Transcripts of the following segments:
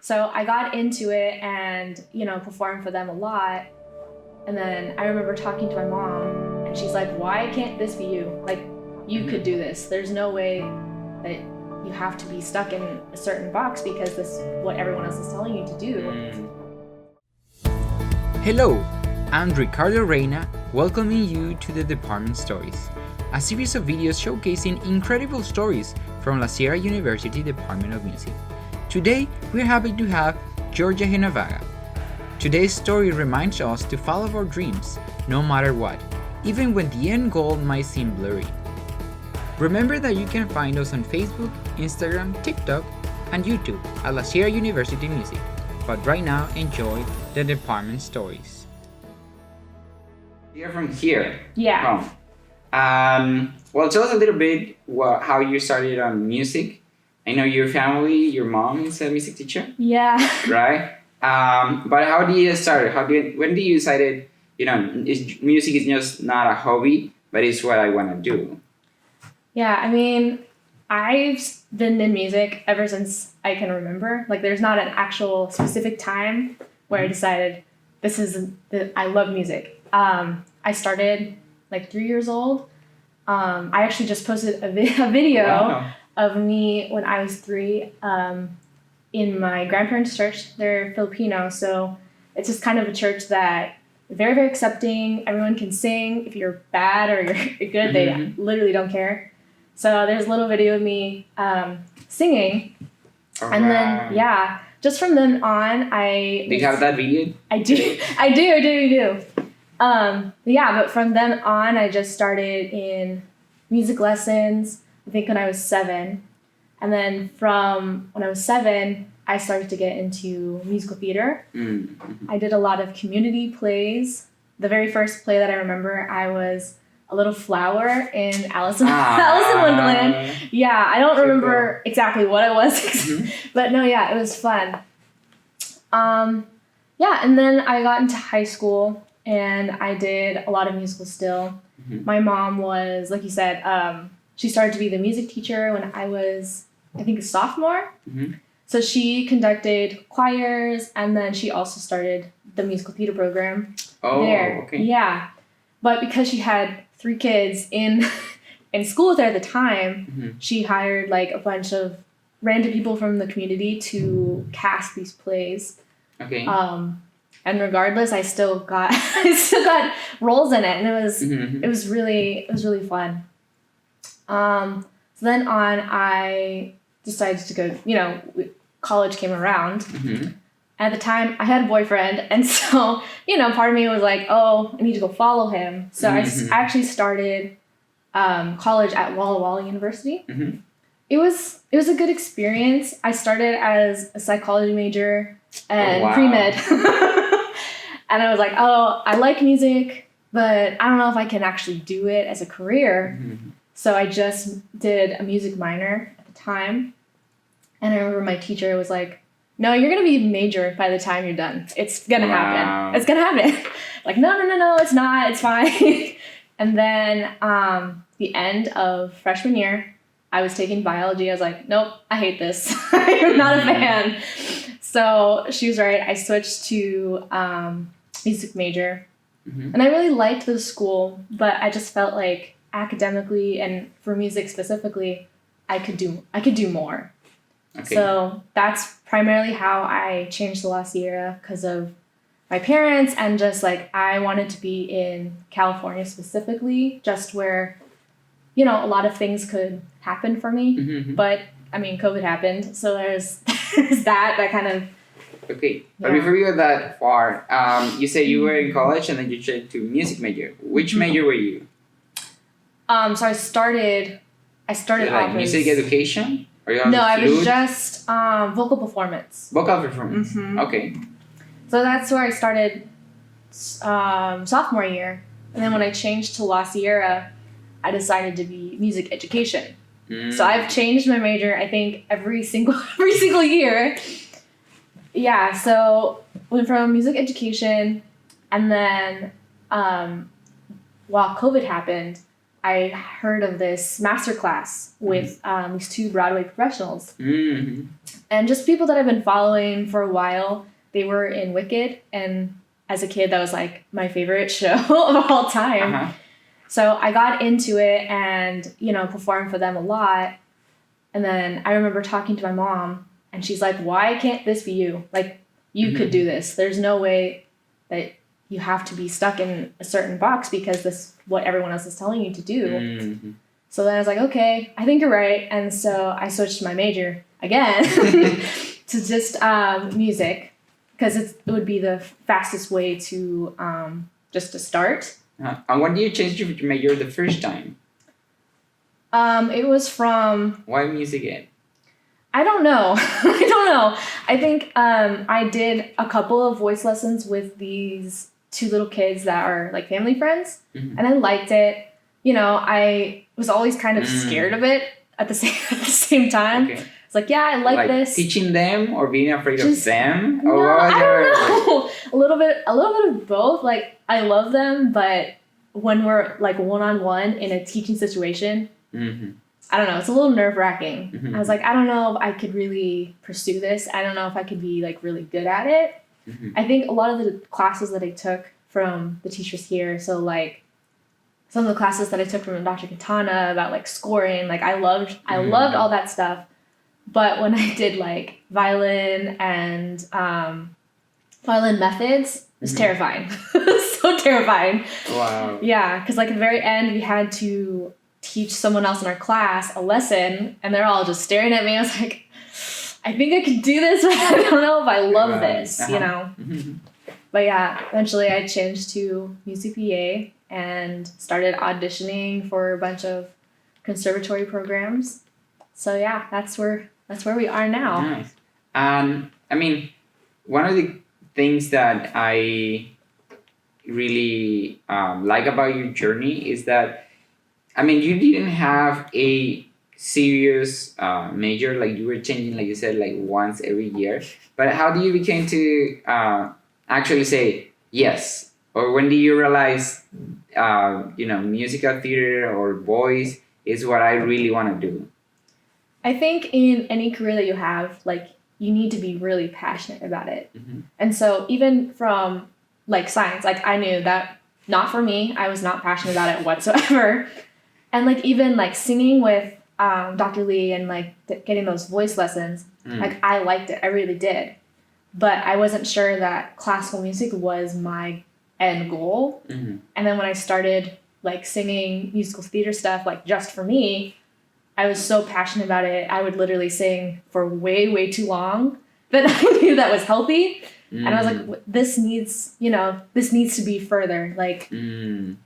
So I got into it and, performed for them a lot. And then I remember talking to my mom and she's like, why can't this be you? Like, you could do this. There's no way that you have to be stuck in a certain box because this is what everyone else is telling you to do. Hello, I'm Ricardo Reina, welcoming you to the Department Stories, a series of videos showcasing incredible stories from La Sierra University Department of Music. Today, we're happy to have Georgia Ganobaga. Today's story reminds us to follow our dreams, no matter what, even when the end goal might seem blurry. Remember that you can find us on Facebook, Instagram, TikTok, and YouTube at La Sierra University Music. But right now, enjoy the Department Stories. You're from here. Yeah. Well, tell us a little bit how you started on music. I know your family, your mom is a music teacher. Yeah. Right? But how did you start? When did you decided, music is just not a hobby, but it's what I want to do? Yeah, I mean, I've been in music ever since I can remember. Like, there's not an actual specific time where I decided I love music. I started like 3 years old. I actually just posted a video of me when I was 3 in my grandparents' church. They're Filipino, so it's just kind of a church that very, very accepting. Everyone can sing. If you're bad or you're good, they literally don't care. So there's a little video of me singing. And then, just from then on, Do you have that video? I do. I do. But from then on, I just started in music lessons, I think when I was 7. And then from when I was 7, I started to get into musical theater. Mm-hmm. I did a lot of community plays. The very first play that I remember, I was a little flower in Alice in Wonderland. Yeah, I don't remember exactly what it was, but no, it was fun. And then I got into high school and I did a lot of musicals still. Mm-hmm. My mom was, like you said, she started to be the music teacher when I was, I think, a sophomore. Mm-hmm. So she conducted choirs and then she also started the musical theater program there. Okay. Yeah. But because she had 3 kids in school with her at the time, she hired like a bunch of random people from the community to cast these plays. Okay. And regardless, I still got roles in it, and it was really fun. So then on, I decided to go. College came around. Mm-hmm. At the time, I had a boyfriend, and so, part of me was like, oh, I need to go follow him. So I actually started college at Walla Walla University. Mm-hmm. It was a good experience. I started as a psychology major and pre-med. And I was like, oh, I like music, but I don't know if I can actually do it as a career. Mm-hmm. So I just did a music minor at the time. And I remember my teacher was like, no, you're going to be a major by the time you're done. It's going to happen. It's going to happen. Like, no, it's not. It's fine. And then the end of freshman year, I was taking biology. I was like, nope, I hate this. I'm not a fan. So she was right. I switched to music major. Mm-hmm. And I really liked the school, but I just felt like academically and for music specifically, I could do more. Okay. So that's primarily how I changed to La Sierra, because of my parents and just like I wanted to be in California specifically, just where, a lot of things could happen for me. Mm-hmm. But I mean, COVID happened, so there's that kind of. Okay, but before we go that far, you said you were in college and then you changed to music major. Which major were you? So I started off as music education. No, I was just vocal performance. Vocal performance. Mm-hmm. Okay. So that's where I started sophomore year. And then when I changed to La Sierra, I decided to be music education. So I've changed my major, I think, every single year. Yeah, so went from music education, and then while COVID happened, I heard of this masterclass with these two Broadway professionals. Mm-hmm. And just people that I've been following for a while. They were in Wicked, and as a kid, that was like my favorite show of all time. Uh-huh. So I got into it and, you know, performed for them a lot. And then I remember talking to my mom, and she's like, why can't this be you? Like, you could do this. There's no way that you have to be stuck in a certain box because this is what everyone else is telling you to do. Mm-hmm. So then I was like, okay, I think you're right. And so I switched my major again to just music, because it would be the fastest way to just to start. And when did you change your major the first time? It was from... Why music again? I don't know. I don't know. I think I did a couple of voice lessons with these two little kids that are like family friends, and I liked it. You know, I was always kind of scared of it at the same time. Okay. It's like, yeah, I like this. Teaching them or being afraid of them? No, Or I don't know. A little bit of both. Like, I love them, but when we're like one-on-one in a teaching situation, I don't know, it's a little nerve-wracking. I was like, I don't know if I could really pursue this. I don't know if I could be like really good at it. I think a lot of the classes that I took from the teachers here, so like some of the classes that I took from Dr. Katana about like scoring, like I loved all that stuff. But when I did like violin and violin methods, it was terrifying. So terrifying. Wow. Yeah, because like at the very end, we had to teach someone else in our class a lesson, and they're all just staring at me. I was like, I think I could do this, but I don't know if I love this, you know? But yeah, eventually I changed to music BA and started auditioning for a bunch of conservatory programs. So yeah, that's where we are now. Nice. I mean, one of the things that I really like about your journey is that, I mean, you didn't have a serious major, like you were changing, like you said, like once every year. But how do you became to actually say yes? Or when do you realize, musical theater or voice is what I really want to do? I think in any career that you have, like, you need to be really passionate about it. And so even from like science, like I knew that not for me, I was not passionate about it whatsoever. And like even like singing with Dr. Lee and like getting those voice lessons, like I liked it, I really did. But I wasn't sure that classical music was my end goal. And then when I started like singing musical theater stuff, like just for me, I was so passionate about it. I would literally sing for way, way too long that I knew that was healthy. And I was like, this needs to be further. Like, I'm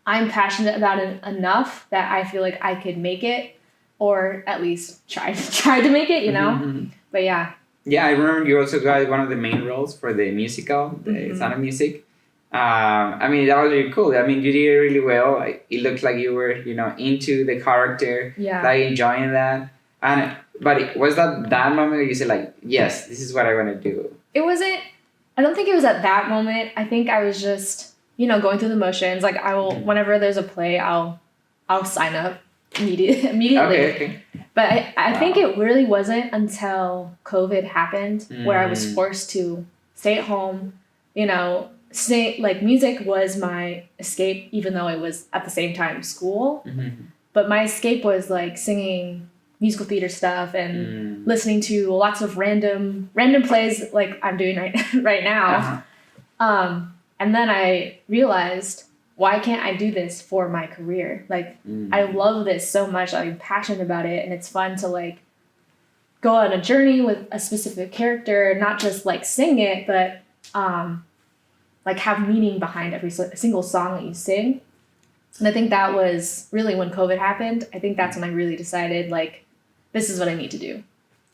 passionate about it enough that I feel like I could make it, or at least try to make it, you know? But yeah. Yeah, I remember you also got one of the main roles for the musical, the Sound of Music. I mean, that was really cool. I mean, you did it really well. It looked like you were, into the character, like enjoying that. But was that moment where you said like, yes, this is what I want to do? It wasn't. I don't think it was at that moment. I think I was just, going through the motions. Like I will, whenever there's a play, I'll sign up immediately. Okay. But I think it really wasn't until COVID happened where I was forced to stay at home, sing, like music was my escape, even though it was at the same time school. But my escape was like singing musical theater stuff and listening to lots of random plays like I'm doing right now. And then I realized, why can't I do this for my career? Like I love this so much. I'm passionate about it, and it's fun to like go on a journey with a specific character, not just like sing it, but like have meaning behind every single song that you sing. And I think that was really when COVID happened. I think that's when I really decided like, this is what I need to do.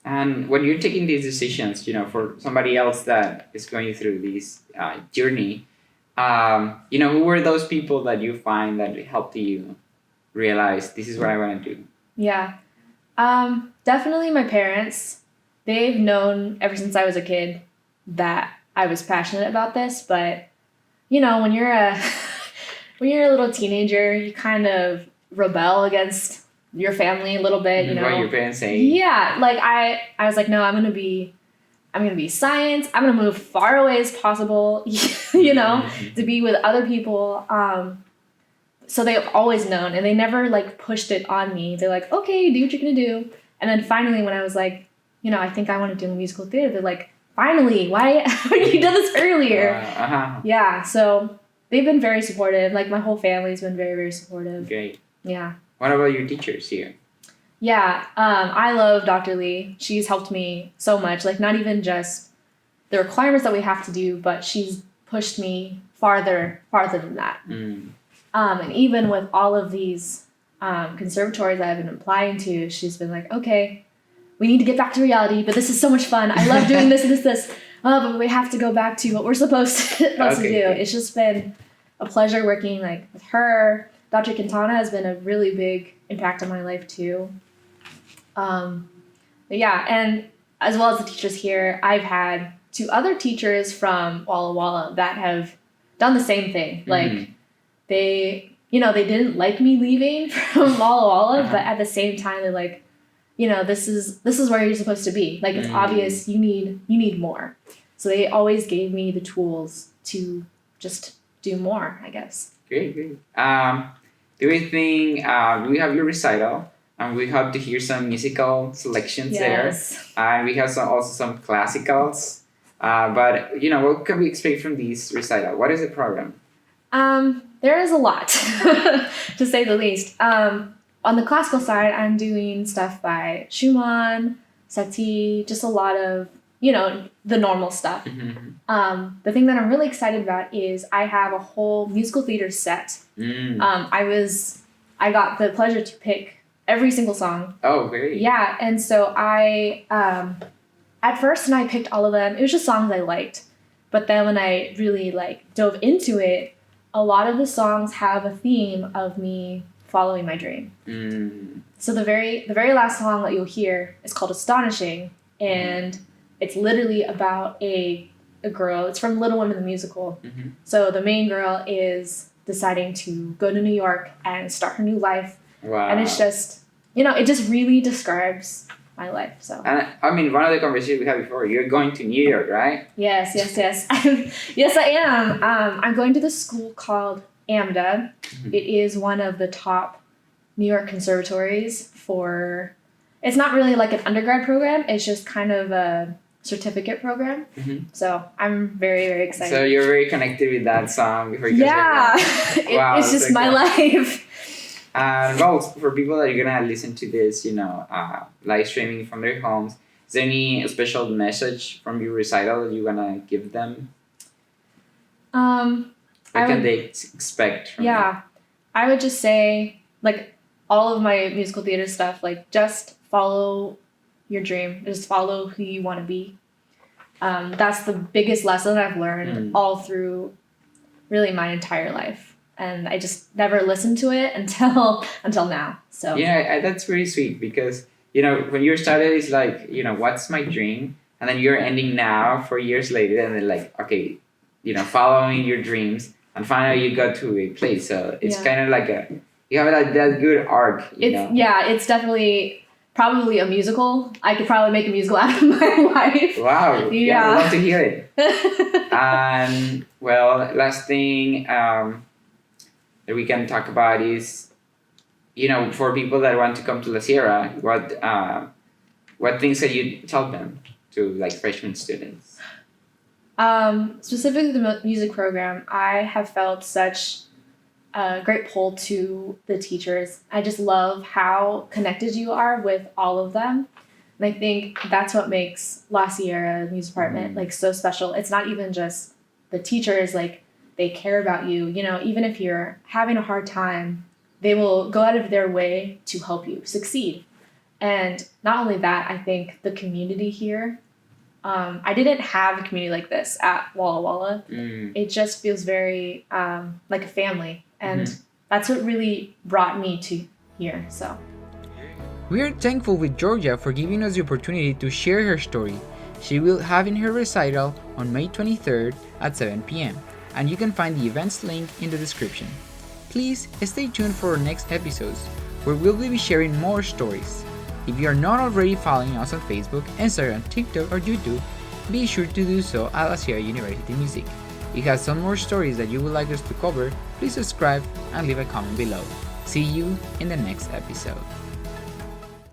And when you're taking these decisions, for somebody else that is going through this journey, who were those people that you find that helped you realize this is what I want to do? Yeah. Definitely my parents. They've known ever since I was a kid that I was passionate about this, but when you're a little teenager, you kind of rebel against your family a little bit, you know. What your parents say. Yeah, like I was like, no, I'm gonna be science. I'm gonna move far away as possible, you know, to be with other people. So they've always known, and they never like pushed it on me. They're like, okay, do what you're gonna do. And then finally, when I was like, you know, I think I want to do musical theater, they're like, finally, why haven't you done this earlier? Yeah, so they've been very supportive. Like my whole family's been very, very supportive. Great. Yeah. What about your teachers here? Yeah, I love Dr. Lee. She's helped me so much. Like not even just the requirements that we have to do, but she's pushed me farther than that. And even with all of these conservatories I've been applying to, she's been like, okay, we need to get back to reality, but this is so much fun. I love doing this. But we have to go back to what we're supposed to do. It's just been a pleasure working like with her. Dr. Quintana has been a really big impact on my life too. But yeah, and as well as the teachers here, I've had 2 other teachers from Walla Walla that have done the same thing. Like they didn't like me leaving from Walla Walla, but at the same time they're like, you know, this is where you're supposed to be. Like it's obvious you need more. So they always gave me the tools to just do more, I guess. Great. Do we think we have your recital, and we hope to hear some musical selections there, and we have also some classicals. But you know, what can we expect from this recital? What is the program? There is a lot, to say the least. On the classical side, I'm doing stuff by Schumann, Satie, just a lot of, you know, the normal stuff. The thing that I'm really excited about is I have a whole musical theater set. I got the pleasure to pick every single song. Oh, great. Yeah, and so I, at first when I picked all of them, it was just songs I liked. But then when I really like dove into it, a lot of the songs have a theme of me following my dream. So the very last song that you'll hear is called Astonishing, and it's literally about a girl. It's from Little Women the Musical. So the main girl is deciding to go to New York and start her new life. Wow. And it's just, you know, it just really describes my life. So. And I mean, one of the conversations we had before, you're going to New York, right? Yes. Yes, I am. I'm going to this school called AMDA. It is one of the top New York conservatories for, it's not really like an undergrad program. It's just kind of a certificate program. So I'm very, very excited. So you're very connected with that song before you wow, it's just so my life. And well, for people that are gonna listen to this, you know, live streaming from their homes, is there any special message from your recital that you're gonna give them? What can they expect from you? I would just say, like, all of my musical theater stuff, like, just follow your dream. Just follow who you want to be. That's the biggest lesson I've learned all through really my entire life. And I just never listened to it until now. So yeah, that's really sweet, because, you know, when you started, it's like, you know, what's my dream? And then you're ending now 4 years later, and then like, okay, you know, following your dreams, and finally you got to a place. So it's kind of like you have that good arc, you know? Yeah, it's definitely probably a musical. I could probably make a musical out of my life. Wow. Yeah, I'd love to hear it. And well, last thing that we can talk about is, you know, for people that want to come to La Sierra, what things can you tell them to like freshman students? Specifically the music program, I have felt such a great pull to the teachers. I just love how connected you are with all of them. And I think that's what makes La Sierra Music Department like so special. It's not even just the teachers, like they care about you. You know, even if you're having a hard time, they will go out of their way to help you succeed. And not only that, I think the community here, I didn't have a community like this at Walla Walla. It just feels very like a family. And that's what really brought me to here. So we are thankful with Georgia for giving us the opportunity to share her story. She will have in her recital on May 23rd at 7 p.m. and you can find the events link in the description. Please stay tuned for our next episodes, where we'll be sharing more stories. If you are not already following us on Facebook, Instagram, TikTok, or YouTube, be sure to do so at La Sierra University Music. If you have some more stories that you would like us to cover, please subscribe and leave a comment below. See you in the next episode.